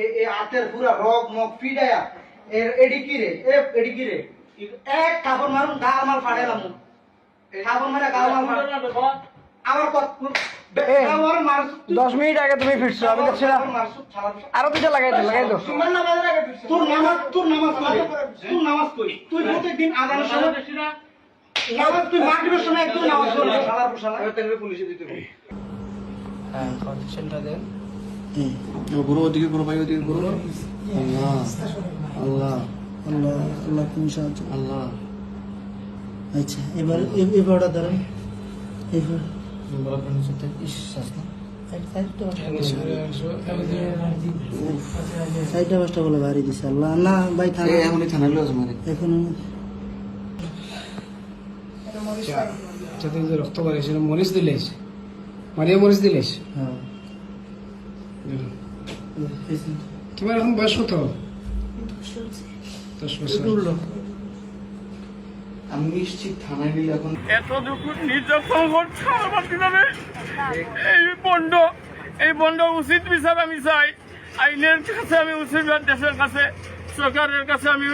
এই হাতের পুরা রগ মগ ফিডায়া এডি কি রে এক কাপড় মারুন গা মাল ফাড়াইলাম কাপড় মারা গা মাল আমার কত 10 মিনিট আগে তুমি ফিরছো আমি দেখছি না আরো দুটো লাগাই দাও তোর নামাজ করি তুই প্রত্যেকদিন আজানের সময় নামাজ তুই মাগরিবের সময় একটু নামাজ পড়বি শালার শালা তেলবে পুলিশে দিতে হবে হ্যাঁ কন্ডিশনটা দেন গুরু ওদিকে গুরু ভাই ওদিকে গুরু আল্লাহ আল্লাহ আল্লাহ আল্লাহ তুমি সাহায্য আল্লাহ আচ্ছা এবারটা ধরেন এবার সাইডটা পাঁচটা বলে বাড়ি দিছে আল্লাহ না ভাই থানা এখনই থানা লজ মারে এখন রক্ত বাড়িয়েছিল মরিচ দিলেস মারিয়া মরিচ দিলেস হ্যাঁ তোমার এখন বয়স কত 10 বছর আমি নিশ্চিত থানায় নিলে এখন এতটুকু নির্যাতন করছে আমার কিভাবে এই বন্ড উচিত বিচার আমি চাই আইনের কাছে আমি উচিত দেশের কাছে সরকারের কাছে আমি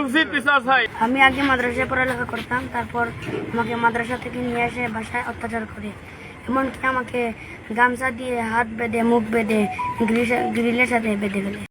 উচিত বিচার চাই। আমি আগে মাদ্রাসায় পড়ালেখা করতাম, তারপর আমাকে মাদ্রাসা থেকে নিয়ে এসে বাসায় অত্যাচার করে, এমনকি আমাকে গামছা দিয়ে হাত বেঁধে মুখ বেঁধে গ্রিলের সাথে বেঁধে ফেলে।